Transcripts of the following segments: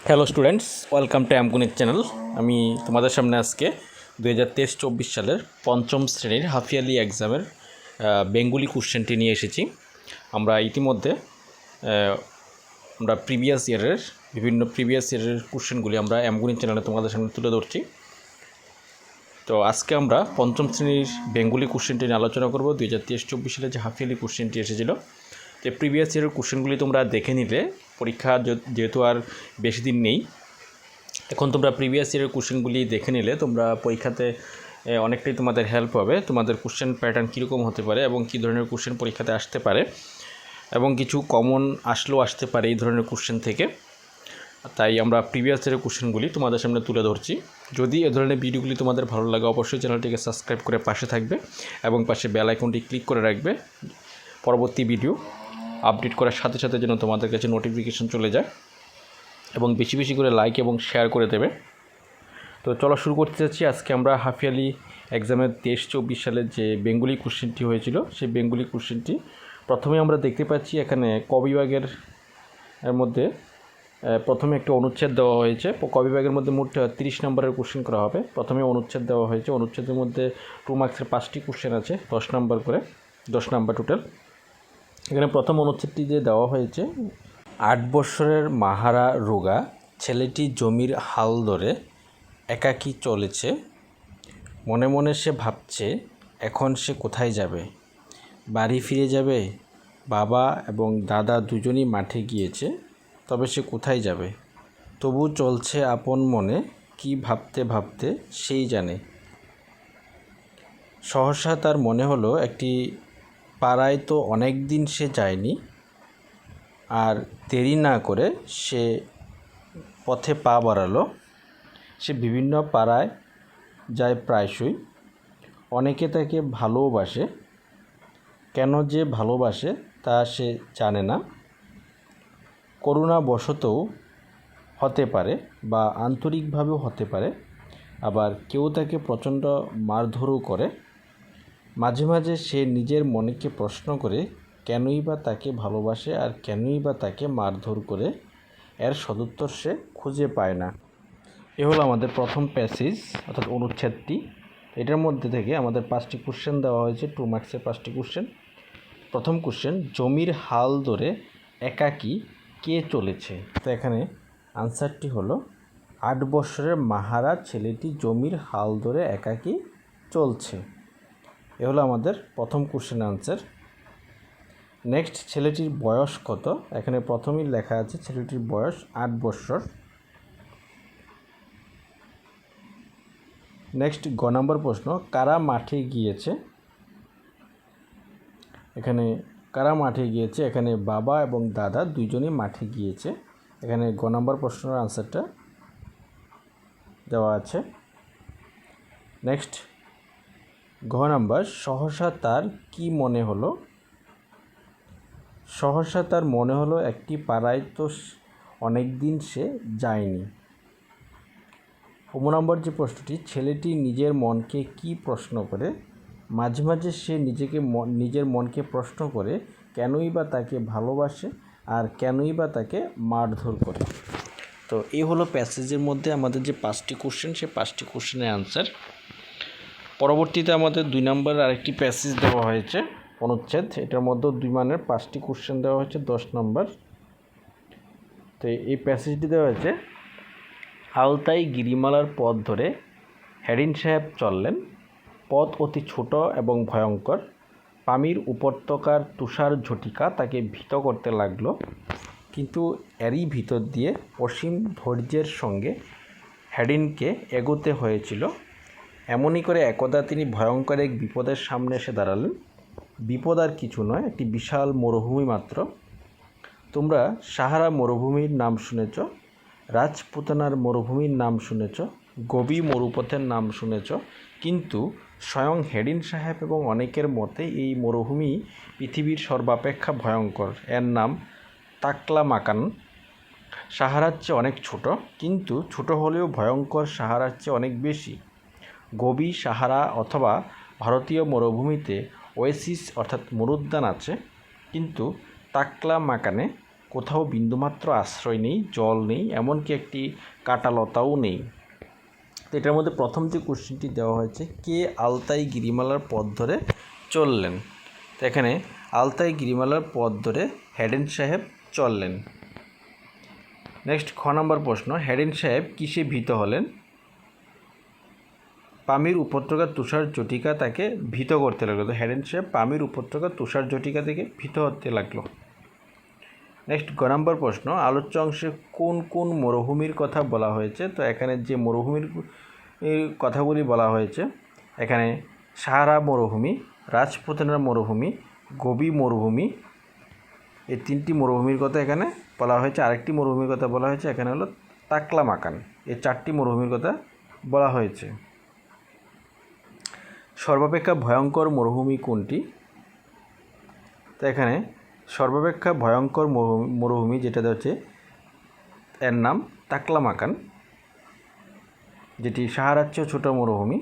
Hello students, welcome to অ্যামগুনিক channel. আমি তোমাদের সামনে আজকে 2023-24 সালের পঞ্চম শ্রেণীর হাফ ইয়ারলি এক্সামের বেঙ্গলি কোশ্চেনটি নিয়ে এসেছি। আমরা ইতিমধ্যে আমরা প্রিভিয়াস ইয়ারের কোশ্চেনগুলি আমরা অ্যামগুনিক চ্যানেলে তোমাদের সামনে তুলে ধরছি। তো আজকে আমরা পঞ্চম শ্রেণীর বেঙ্গলি কোশ্চেনটি নিয়ে আলোচনা করব। 2023-24 সালে যে হাফ ইয়ারলি কোশ্চেনটি এসেছিল, যে প্রিভিয়াস ইয়ারের কোশ্চেনগুলি তোমরা দেখে নিলে পরীক্ষা যেহেতু আর বেশি দিন নেই, এখন তোমরা প্রিভিয়াস ইয়ারের কোশ্চেনগুলি দেখে নিলে তোমরা পরীক্ষাতে অনেকটাই তোমাদের হেল্প হবে। তোমাদের কোশ্চেন প্যাটার্ন কীরকম হতে পারে এবং কী ধরনের কোশ্চেন পরীক্ষাতে আসতে পারে এবং কিছু কমন আসতে পারে এই ধরনের কোশ্চেন থেকে। তাই আমরা প্রিভিয়াস ইয়ারের কোশ্চেনগুলি তোমাদের সামনে তুলে ধরছি। যদি এ ধরনের ভিডিওগুলি তোমাদের ভালো লাগে, অবশ্যই চ্যানেলটিকে সাবস্ক্রাইব করে পাশে থাকবে এবং পাশে বেল আইকনটি ক্লিক করে রাখবে। পরবর্তী ভিডিও আপডেট করার সাথে সাথে যেন তোমাদের কাছে নোটিফিকেশন চলে যায়, এবং বেশি বেশি করে লাইক এবং শেয়ার করে দেবে। তো চলো শুরু করতে যাচ্ছি। আজকে আমরা হাফ ইয়ারলি এক্সামের 23-24 সালের যে বেঙ্গলি কোশ্চেনটি হয়েছিল, সেই বেঙ্গলি কোশ্চেনটি প্রথমে আমরা দেখতে পাচ্ছি। এখানে ক বিভাগের মধ্যে প্রথমে একটি অনুচ্ছেদ দেওয়া হয়েছে। ক বিভাগের মধ্যে মোট 30 নম্বরের কোশ্চেন করা হবে। প্রথমে অনুচ্ছেদ দেওয়া হয়েছে। অনুচ্ছেদের মধ্যে 2 মার্কসের 5টি কোশ্চেন আছে, 10 নম্বর করে, 10 নম্বর টোটাল। এখানে প্রথম অনুচ্ছেদটি যে দেওয়া হয়েছে, 8 বৎসরের মাহারা রোগা ছেলেটি জমির হাল ধরে একাকী চলেছে। মনে মনে সে ভাবছে এখন সে কোথায় যাবে, বাড়ি ফিরে যাবে। বাবা এবং দাদা দুজনই মাঠে গিয়েছে, তবে সে কোথায় যাবে। তবু চলছে আপন মনে, কি ভাবতে ভাবতে সেই জানে। সহসা তার মনে হলো একটি পাড়ায় তো অনেক দিন সে যায়নি। আর দেরি না করে সে পথে পা বাড়ালো। সে বিভিন্ন পাড়ায় যায় প্রায়শই। অনেকে তাকে ভালোবাসে, কেন যে ভালোবাসে তা সে জানে না। করুণাবশতও হতে পারে বা আন্তরিকভাবেও হতে পারে। আবার কেউ তাকে প্রচণ্ড মারধরও করে। মাঝে মাঝে সে নিজের মনকে প্রশ্ন করে কেনই বা তাকে ভালোবাসে আর কেনই বা তাকে মারধর করে। এর সদুত্তর সে খুঁজে পায় না। এ হলো আমাদের প্রথম প্যাসেজ, অর্থাৎ অনুচ্ছেদটি। এটার মধ্যে থেকে আমাদের 5টি কোশ্চেন দেওয়া হয়েছে, 2 মার্কসের 5টি কোশ্চেন। প্রথম কোশ্চেন, জমির হাল ধরে একাকী কে চলেছে। তো এখানে আনসারটি হলো 8 বৎসরের মাহারা ছেলেটি জমির হাল ধরে একাকী চলছে। এ হলো আমাদের প্রথম কোশ্চেনের আনসার। নেক্সট, ছেলেটির বয়স কত। এখানে প্রথমেই লেখা আছে ছেলেটির বয়স 8 বৎসর। নেক্সট, গ নম্বর প্রশ্ন, কারা মাঠে গিয়েছে। এখানে কারা মাঠে গিয়েছে, এখানে বাবা এবং দাদা দুইজনই মাঠে গিয়েছে। এখানে গ নম্বর প্রশ্নের আনসারটা দেওয়া আছে। নেক্সট, ঘ নম্বর, সহসা তার কি মনে হলো। সহসা তার মনে হলো একটি পাড়ায় তো অনেক দিন সে যায়নি। 5 নম্বর যে প্রশ্নটি, ছেলেটি নিজের মনকে কি প্রশ্ন করে। মাঝে মাঝে সে নিজের মনকে প্রশ্ন করে কেনই বা তাকে ভালোবাসে আর কেনই বা তাকে মারধর করে। তো এই হলো প্যাসেজের মধ্যে আমাদের যে 5টি কোশ্চেন, সেই 5টি কোশ্চেনের আনসার। পরবর্তীতে আমাদের 2 নম্বর আরেকটি প্যাসেজ দেওয়া হয়েছে, অনুচ্ছেদ। এটার মধ্যে 2 মানের 5টি কোশ্চেন দেওয়া হয়েছে, 10 নম্বর। তো এই প্যাসেজটি দেওয়া হয়েছে, আলতাই গিরিমালার পথ ধরে হেডিন সাহেব চললেন। পথ অতি ছোট এবং ভয়ঙ্কর। পামির উপত্যকার তুষার ঝটিকা তাকে ভীত করতে লাগলো, কিন্তু এরই ভিতর দিয়ে অসীম ধৈর্যের সঙ্গে হেডিনকে এগোতে হয়েছিল। এমনই করে একদা তিনি ভয়ঙ্কর এক বিপদের সামনে এসে দাঁড়ালেন। বিপদ আর কিছু নয়, একটি বিশাল মরুভূমি মাত্র। তোমরা সাহারা মরুভূমির নাম শুনেছ, রাজপুতানার মরুভূমির নাম শুনেছ, গোবি মরুপথের নাম শুনেছ, কিন্তু স্বয়ং হেডিন সাহেব এবং অনেকের মতে এই মরুভূমি পৃথিবীর সর্বাপেক্ষা ভয়ঙ্কর। এর নাম তাকলামাকান। সাহারার চেয়ে অনেক ছোট, কিন্তু ছোট হলেও ভয়ঙ্কর সাহারার চেয়ে অনেক বেশি। গোবি, সাহারা অথবা ভারতীয় মরুভূমিতে ওয়েসিস অর্থাৎ মরুদ্যান আছে, কিন্তু তাকলামাকানে কোথাও বিন্দুমাত্র আশ্রয় নেই, জল নেই, এমনকি একটি কাঁটালতাও নেই। তো এটার মধ্যে প্রথম যে কোশ্চেনটি দেওয়া হয়েছে, কে আলতাই গিরিমালার পথ ধরে চললেন। তো এখানে আলতাই গিরিমালার পথ ধরে হেডেন সাহেব চললেন। নেক্সট খ নম্বর প্রশ্ন, হেডেন সাহেব কিসে ভীত হলেন? পামির উপত্যকার তুষার জটিকা তাকে ভীত করতে লাগলো। তো হেডেন সাহেব পামির উপত্যকার তুষার জটিকা থেকে ভীত হতে লাগলো। নেক্সট গ নম্বর প্রশ্ন, আলোচ্য অংশে কোন কোন মরুভূমির কথা বলা হয়েছে? তো এখানে যে মরুভূমির কথাগুলি বলা হয়েছে, এখানে সাহারা মরুভূমি, রাজপুতানার মরুভূমি, গোবি মরুভূমি, এই তিনটি মরুভূমির কথা এখানে বলা হয়েছে। আরেকটি মরুভূমির কথা বলা হয়েছে এখানে হলো তাকলামাকান। এই চারটি মরুভূমির কথা বলা হয়েছে। সর্বাপেক্ষা ভয়ঙ্কর মরুভূমি কোনটি? তো এখানে সর্বাপেক্ষা ভয়ঙ্কর মরুভূমি যেটা হচ্ছে, এর নাম তাকলামাকান, যেটি সাহারার চেয়েও ছোটো মরুভূমি।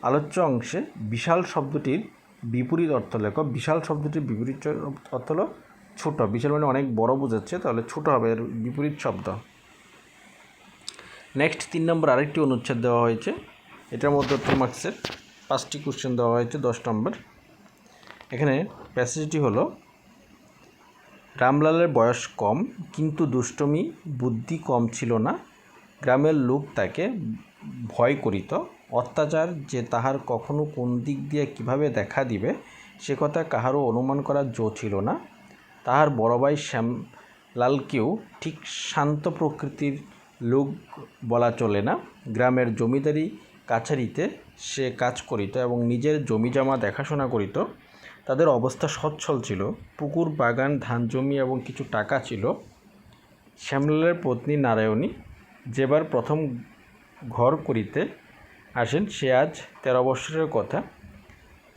আলোচ্য অংশে বিশাল শব্দটির বিপরীত অর্থ লেখো। বিশাল শব্দটির বিপরীত অর্থ হলো ছোট। বিশাল মানে অনেক বড় বোঝাচ্ছে, তাহলে ছোট হবে এর বিপরীত শব্দ। নেক্সট 3 নম্বর আরেকটি অনুচ্ছেদ দেওয়া হয়েছে। এটার মধ্যে 2 মার্কসের 5টি কোশ্চেন দেওয়া হয়েছে, 10 নম্বর। এখানে প্যাসেজটি হলো, রামলালের বয়স কম কিন্তু দুষ্টমি বুদ্ধি কম ছিল না। গ্রামের লোক তাকে ভয় করিত। অত্যাচার যে তাহার কখনো কোন দিক দিয়ে কিভাবে দেখা দিবে সে কথা কাহারও অনুমান করার জো ছিল না। তাহার বড় ভাই শ্যামলালকেও ঠিক শান্ত প্রকৃতির লোক বলা চলে না। গ্রামের জমিদারি কাছারিতে সে কাজ করিত এবং নিজের জমিজমা দেখাশোনা করিত। তাদের অবস্থা সচ্ছল ছিল, পুকুর, বাগান, ধান জমি এবং কিছু টাকা ছিল। শ্যামলালের পত্নী নারায়ণী যেবার প্রথম ঘর করিতে আসেন, সে আজ 13 বৎসরের কথা।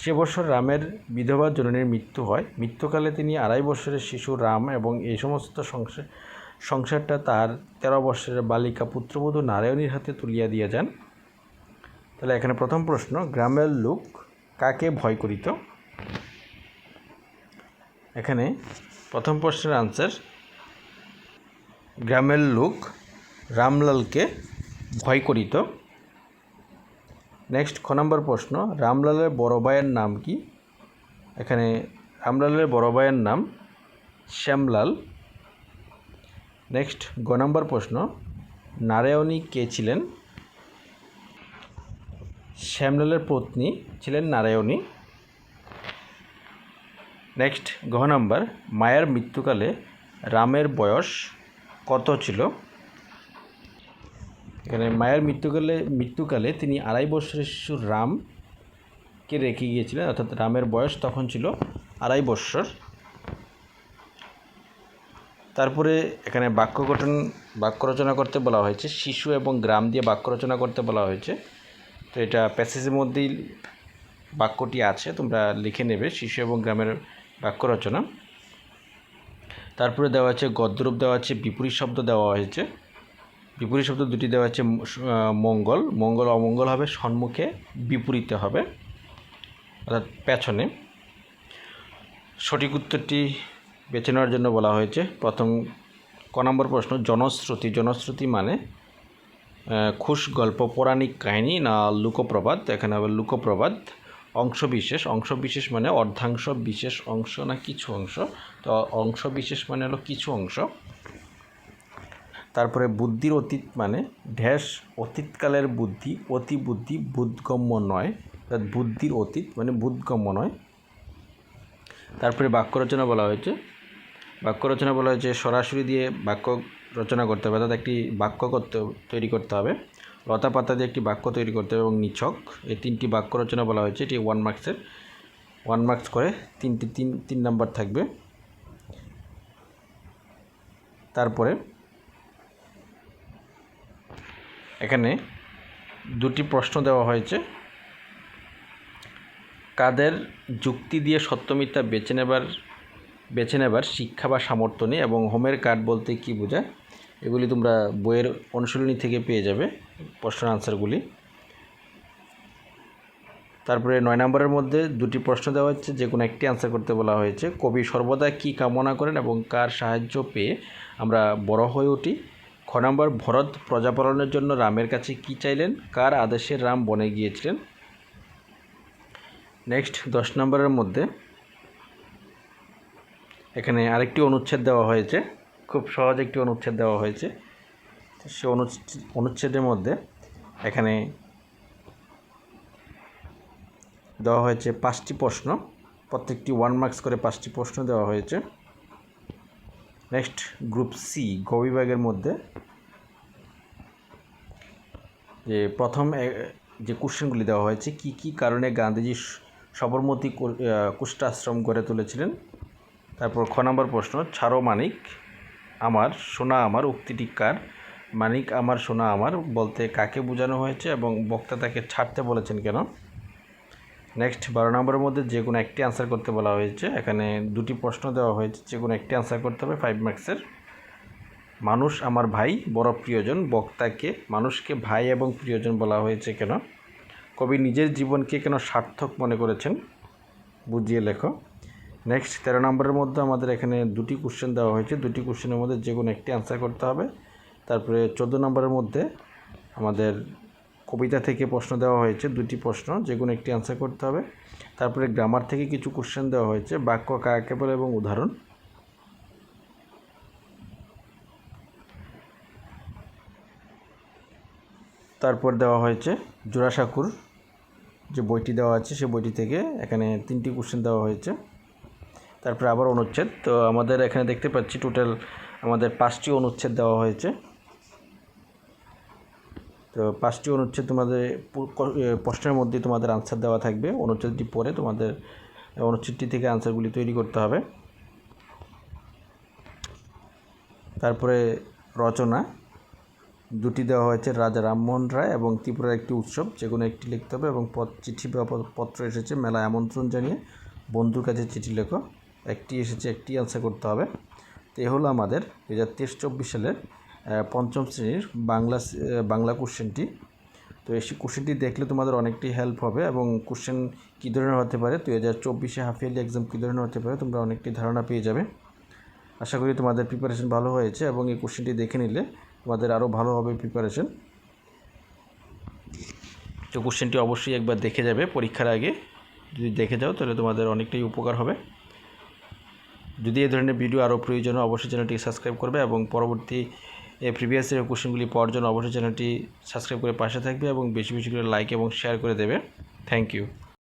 সে বছর রামের বিধবা জননীর মৃত্যু হয়। মৃত্যুকালে তিনি 2.5 বৎসরের শিশু রাম এবং এই সমস্ত সংসারটা তার 13 বৎসরের বালিকা পুত্রবধূ নারায়ণীর হাতে তুলিয়া দিয়ে যান। তাহলে এখানে প্রথম প্রশ্ন, গ্রামের লোক কাকে ভয় করিত? এখানে প্রথম প্রশ্নের আনসার, গ্রামের লোক রামলালকে ভয় করিত। নেক্সট খ নম্বর প্রশ্ন, রামলালের বড় ভাইয়ের নাম কি? এখানে রামলালের বড় ভাইয়ের নাম শ্যামলাল। নেক্সট গ নম্বর প্রশ্ন, নারায়ণী কে ছিলেন? শ্যামলালের পত্নী ছিলেন নারায়ণী। নেক্সট ঘ নম্বর, মায়ের মৃত্যুকালে রামের বয়স কত ছিল? এখানে মায়ের মৃত্যুকালে তিনি 2.5 বৎসরের শিশু রামকে রেখে গিয়েছিলেন, অর্থাৎ রামের বয়স তখন ছিল 2.5 বৎসর। তারপরে এখানে বাক্য রচনা করতে বলা হয়েছে। শিশু এবং গ্রাম দিয়ে বাক্য রচনা করতে বলা হয়েছে। তো এটা প্যাসেজের মধ্যেই বাক্যটি আছে, তোমরা লিখে নেবে, শিশু এবং গ্রামের বাক্য রচনা। তারপরে দেওয়া আছে গদ্যরূপ, দেওয়া আছে বিপরীত শব্দ দেওয়া হয়েছে। বিপরীত শব্দ দুটি দেওয়া আছে, মঙ্গল, মঙ্গল অমঙ্গল হবে, সম্মুখে বিপরীতে হবে, অর্থাৎ পেছনে। সঠিক উত্তরটি বেছে নেওয়ার জন্য বলা হয়েছে। প্রথম ক নম্বর প্রশ্ন, জনশ্রুতি। জনশ্রুতি মানে খুশ গল্প, পৌরাণিক কাহিনী না লোকপ্রবাদ? এখানে হবে লোকপ্রবাদ। অংশবিশেষ, অংশবিশেষ মানে অর্ধাংশ, বিশেষ অংশ না কিছু অংশ, তো অংশবিশেষ মানে হলো কিছু অংশ। তারপরে বুদ্ধির অতীত মানে ড্যাশ অতীতকালের বুদ্ধি, অতি বুদ্ধি বোধগম্য নয়, অর্থাৎ বুদ্ধির অতীত মানে বোধগম্য নয়। তারপরে বাক্য রচনা বলা হয়েছে। বাক্য রচনা বলা হয়েছে সরাসরি দিয়ে বাক্য রচনা করতে হবে, অর্থাৎ একটি বাক্য তৈরি করতে হবে। লতা পাতা দিয়ে একটি বাক্য তৈরি করতে হবে এবং নিছক, এই 3টি বাক্য রচনা বলা হয়েছে। এটি 1 মার্কসের, 1 মার্কস করে 3 নাম্বার থাকবে। তারপরে এখানে 2টি প্রশ্ন দেওয়া হয়েছে। কাদের যুক্তি দিয়ে সত্য মিথ্যা বেছে নেবার শিক্ষা বা সামর্থ্য নেই এবং হোমের কাঠ বলতে কী বোঝায়? এগুলি তোমরা বইয়ের অনুশীলনী থেকে পেয়ে যাবে প্রশ্নের আনসারগুলি। তারপরে 9 নম্বরের মধ্যে দুটি প্রশ্ন দেওয়া হচ্ছে, যে কোনো একটি আনসার করতে বলা হয়েছে। কবি সর্বদা কী কামনা করেন এবং কার সাহায্য পেয়ে আমরা বড় হয়ে উঠি? খ নম্বর, ভরত প্রজাপালনের জন্য রামের কাছে কী চাইলেন? কার আদেশে রাম বনে গিয়েছিলেন? নেক্সট 10 নম্বরের মধ্যে এখানে আরেকটি অনুচ্ছেদ দেওয়া হয়েছে, খুব সহজ একটি অনুচ্ছেদ দেওয়া হয়েছে। সে অনুচ্ছেদের মধ্যে এখানে দেওয়া হয়েছে 5টি প্রশ্ন, প্রত্যেকটি 1 মার্কস করে 5টি প্রশ্ন দেওয়া হয়েছে। নেক্সট গ্রুপ সি গ বিভাগের মধ্যে যে প্রথম যে কোশ্চেনগুলি দেওয়া হয়েছে, কি কি কারণে গান্ধীজি সবরমতী কুষ্ঠাশ্রম গড়ে তুলেছিলেন? তারপর খ নম্বর প্রশ্ন, ছাড়ো মানিক আমার সোনা আমার উক্তিটি কার? মানিক আমার সোনা আমার বলতে কাকে বোঝানো হয়েছে এবং বক্তা তাকে ছাড়তে বলেছেন কেন? নেক্সট 12 নম্বরের মধ্যে যে কোনো একটি আনসার করতে বলা হয়েছে। এখানে দুটি প্রশ্ন দেওয়া হয়েছে, যে কোনো একটি আনসার করতে হবে 5 মার্কসের। মানুষ আমার ভাই বড় প্রিয়জন, বক্তাকে মানুষকে ভাই এবং প্রিয়জন বলা হয়েছে কেন? কবি নিজের জীবনকে কেন সার্থক মনে করেছেন? বুঝিয়ে লেখো। নেক্সট 13 নম্বরের মধ্যে আমাদের এখানে দুটি কোশ্চেন দেওয়া হয়েছে, দুটি কোশ্চেনের মধ্যে যে কোনো একটি আনসার করতে হবে। তারপরে 14 নম্বরের মধ্যে আমাদের কবিতা থেকে প্রশ্ন দেওয়া হয়েছে, দুটি প্রশ্ন, যে কোনো একটি আনসার করতে হবে। তারপরে গ্রামার থেকে কিছু কোশ্চেন দেওয়া হয়েছে, বাক্য কাকে বলে এবং উদাহরণ। তারপর দেওয়া হয়েছে জোড়াসাঁকোর যে বইটি দেওয়া আছে সে বইটি থেকে এখানে 3টি কোশ্চেন দেওয়া হয়েছে। তারপরে আবার অনুচ্ছেদ, তো আমাদের এখানে দেখতে পাচ্ছি টোটাল আমাদের 5টি অনুচ্ছেদ দেওয়া হয়েছে। তো 5টি অনুচ্ছেদ তোমাদের প্রশ্নের মধ্যে তোমাদের আনসার দেওয়া থাকবে, অনুচ্ছেদটি পরে তোমাদের অনুচ্ছেদটি থেকে আনসারগুলি তৈরি করতে হবে। তারপরে রচনা দুটি দেওয়া হয়েছে, রাজা রামমোহন রায় এবং ত্রিপুরার একটি উৎসব, যে কোনো একটি লিখতে হবে। এবং চিঠি বা পত্র এসেছে, মেলায় আমন্ত্রণ জানিয়ে বন্ধুর কাছে চিঠি লেখো, একটি এসেছে, একটি আনসার করতে হবে। তো এ হলো আমাদের 2023-24 সালের 5ম শ্রেণীর বাংলা কোশ্চেনটি। তো এই কোশ্চেনটি দেখলে তোমাদের অনেকটাই হেল্প হবে এবং কোশ্চেন কী ধরনের হতে পারে, 2024 হাফ ইয়ারলি এক্সাম কী ধরনের হতে পারে তোমরা অনেকটি ধারণা পেয়ে যাবে। আশা করি তোমাদের প্রিপারেশন ভালো হয়েছে এবং এই কোশ্চেনটি দেখে নিলে তোমাদের আরও ভালো হবে প্রিপারেশন। তো কোশ্চেনটি অবশ্যই একবার দেখে যাবে পরীক্ষার আগে, যদি দেখে যাও তাহলে তোমাদের অনেকটাই উপকার হবে। যদি এই ধরনের ভিডিও আরও প্রয়োজন হয় অবশ্যই চ্যানেলটি সাবস্ক্রাইব করবে এবং পরবর্তী প্রিভিয়াস ইয়ারের কোশ্চেনগুলি পাওয়ার জন্য অবশ্যই চ্যানেলটি সাবস্ক্রাইব করে পাশে থাকবে এবং বেশি বেশি করে লাইক এবং শেয়ার করে দেবে। Thank you.